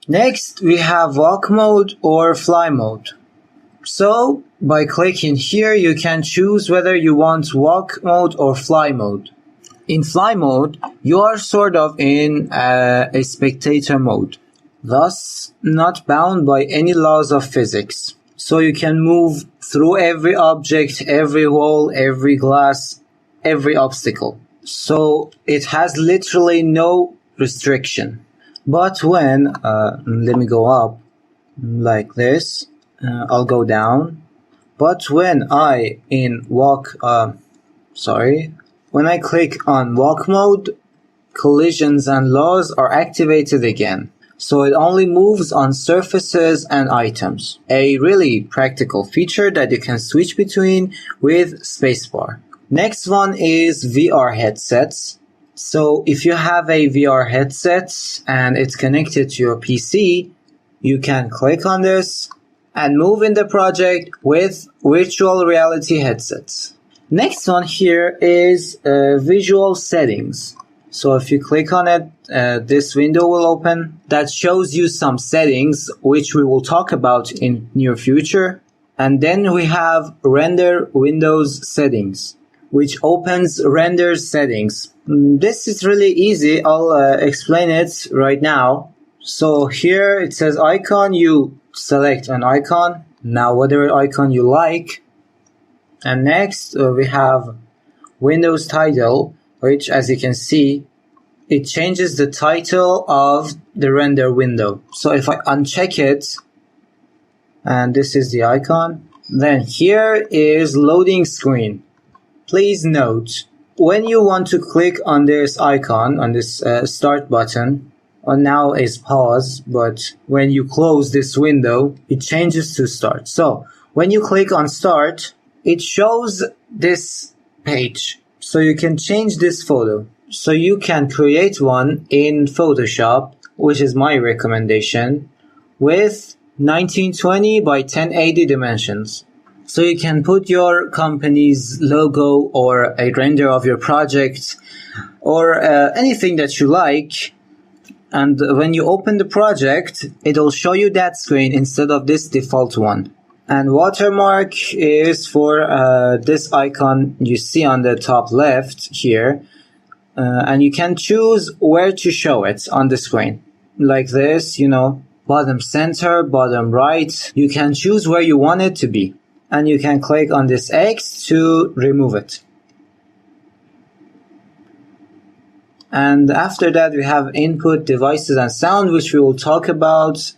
Next, we have walk mode or fly mode. So, by clicking here, you can choose whether you want walk mode or fly mode. In fly mode, you are sort of in a spectator mode, thus not bound by any laws of physics. So you can move through every object, every wall, every glass, every obstacle. So it has literally no restriction. But when, let me go up like this, I'll go down. But when I when I click on walk mode, collisions and laws are activated again. So it only moves on surfaces and items. A really practical feature that you can switch between with spacebar. Next one is VR headsets. So if you have a VR headset and it's connected to your PC, you can click on this and move in the project with virtual reality headsets. Next one here is visual settings. So if you click on it, this window will open that shows you some settings which we will talk about in near future. And then we have render windows settings, which opens render settings. This is really easy. I'll explain it right now. So here it says icon, you select an icon. Now whatever icon you like. And next we have Windows title, which as you can see, it changes the title of the render window. So if I uncheck it, and this is the icon, then here is loading screen. Please note, when you want to click on this icon, on this start button, now is pause, but when you close this window, it changes to start. So when you click on start, it shows this page. So you can change this photo. So you can create one in Photoshop, which is my recommendation, with 1920 by 1080 dimensions. So you can put your company's logo or a render of your project or anything that you like. And when you open the project, it'll show you that screen instead of this default one. And watermark is for this icon you see on the top left here. And you can choose where to show it on the screen. Like this, bottom center, bottom right. You can choose where you want it to be. And you can click on this X to remove it. And after that, we have input, devices, and sound, which we will talk about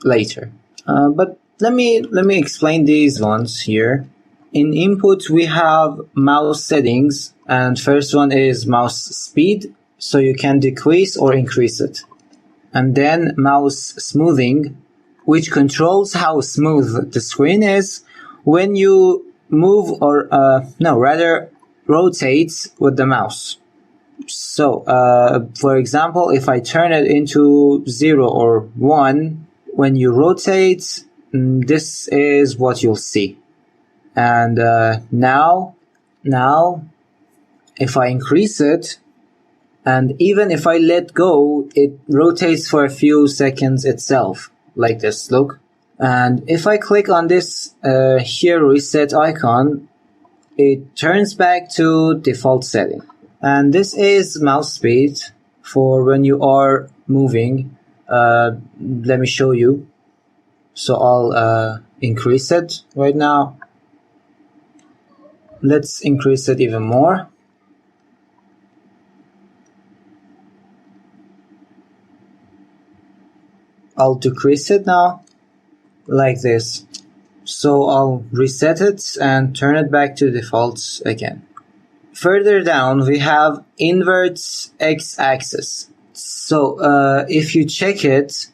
later. But let me explain these ones here. In input, we have mouse settings, and first one is mouse speed, so you can decrease or increase it. And then mouse smoothing, which controls how smooth the screen is when you move or rotate with the mouse. So, for example, if I turn it into 0 or 1, when you rotate, this is what you'll see. And now, if I increase it, and even if I let go, it rotates for a few seconds itself, like this, look. And if I click on this here reset icon, it turns back to default setting. And this is mouse speed for when you are moving. Let me show you. So I'll increase it right now. Let's increase it even more. I'll decrease it now, like this. So I'll reset it and turn it back to default again. Further down, we have invert x-axis. So if you check it,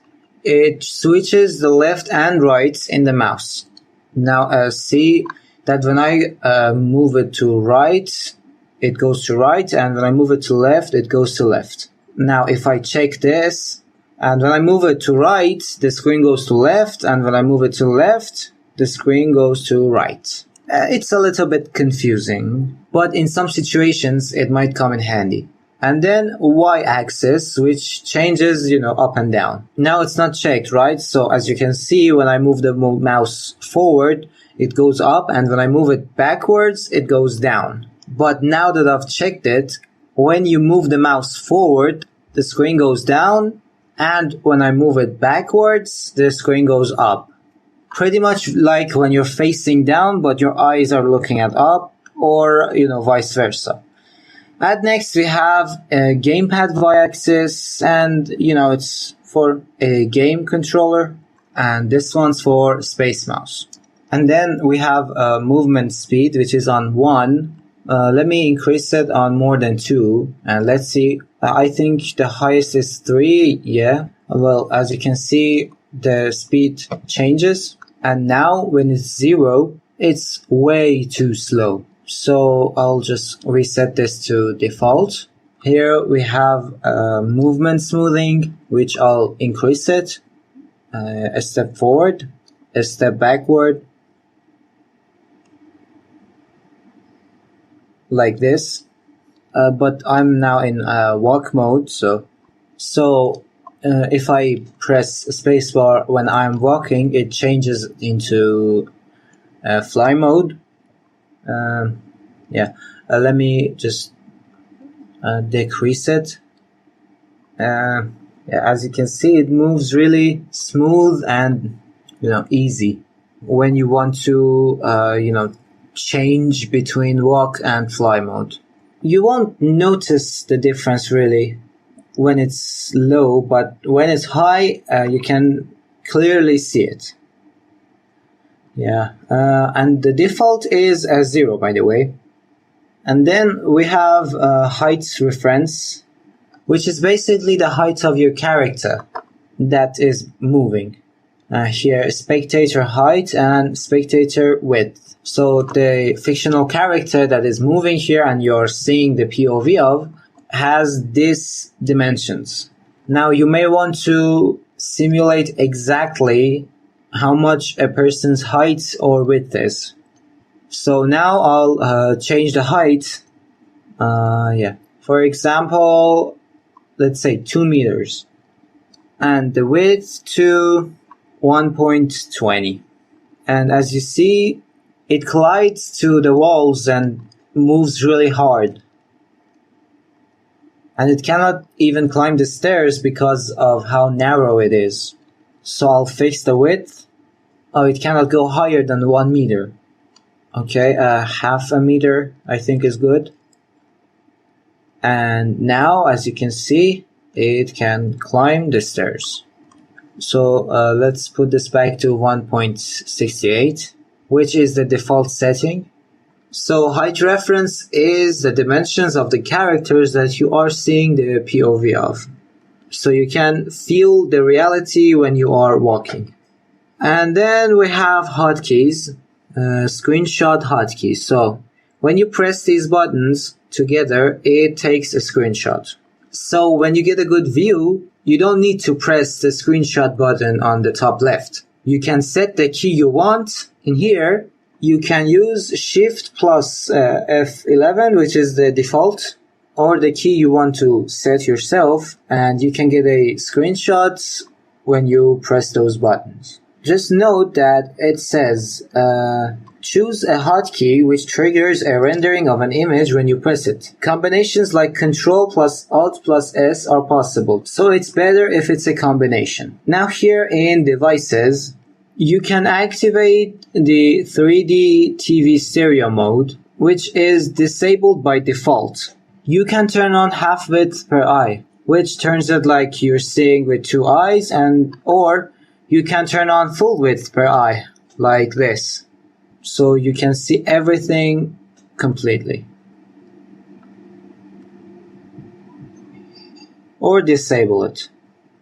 it switches the left and right in the mouse. Now see that when I move it to right, it goes to right, and when I move it to left, it goes to left. Now if I check this, and when I move it to right, the screen goes to left, and when I move it to left, the screen goes to right. It's a little bit confusing, but in some situations it might come in handy. And then y-axis, which changes, up and down. Now it's not checked, right? So as you can see, when I move the mouse forward, it goes up, and when I move it backwards, it goes down. But now that I've checked it, when you move the mouse forward, the screen goes down, and when I move it backwards, the screen goes up. Pretty much like when you're facing down, but your eyes are looking at up, or, vice versa. Next, we have a gamepad y-axis, and, it's for a game controller, and this one's for Space Mouse. And then we have movement speed, which is on 1. Let me increase it on more than 2, and let's see. I think the highest is 3, yeah. Well, as you can see, the speed changes, and now when it's 0, it's way too slow. So I'll just reset this to default. Here we have movement smoothing, which I'll increase it. A step forward, a step backward, like this. But I'm now in walk mode, so if I press spacebar when I'm walking, it changes into fly mode. Let me just decrease it. As you can see, it moves really smooth and easy. When you want to change between walk and fly mode, you won't notice the difference really when it's low, but when it's high, you can clearly see it. And the default is 0, by the way. And then we have height reference, which is basically the height of your character that is moving. Here, spectator height and spectator width. So the fictional character that is moving here and you're seeing the POV of has these dimensions. Now you may want to simulate exactly how much a person's height or width is. So now I'll change the height. For example, let's say 2 meters. And the width to 1.20. And as you see, it collides to the walls and moves really hard. And it cannot even climb the stairs because of how narrow it is. So I'll fix the width. Oh, it cannot go higher than 1 meter. Okay, half a meter I think is good. And now, as you can see, it can climb the stairs. So let's put this back to 1.68, which is the default setting. So height reference is the dimensions of the characters that you are seeing the POV of. So you can feel the reality when you are walking. And then we have hotkeys, screenshot hotkeys. So when you press these buttons together, it takes a screenshot. So when you get a good view, you don't need to press the screenshot button on the top left. You can set the key you want in here. You can use Shift plus F11, which is the default, or the key you want to set yourself, and you can get a screenshot when you press those buttons. Just note that it says, choose a hotkey which triggers a rendering of an image when you press it. Combinations like Ctrl plus Alt plus S are possible, so it's better if it's a combination. Now here in devices, you can activate the 3D TV stereo mode, which is disabled by default. You can turn on half width per eye, which turns it like you're seeing with 2 eyes, or you can turn on full width per eye, like this. So you can see everything completely. Or disable it.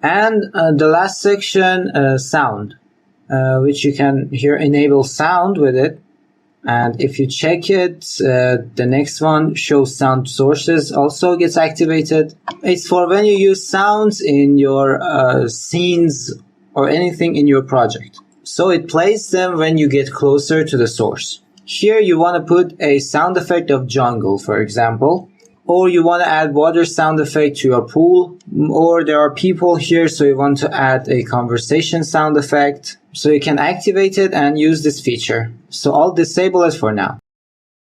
And the last section, sound, which you can here enable sound with it. And if you check it, the next one, show sound sources, also gets activated. It's for when you use sounds in your scenes or anything in your project. So it plays them when you get closer to the source. Here you want to put a sound effect of jungle, for example. or you want to add water sound effect to your pool, or there are people here, so you want to add a conversation sound effect. So you can activate it and use this feature. So I'll disable it for now.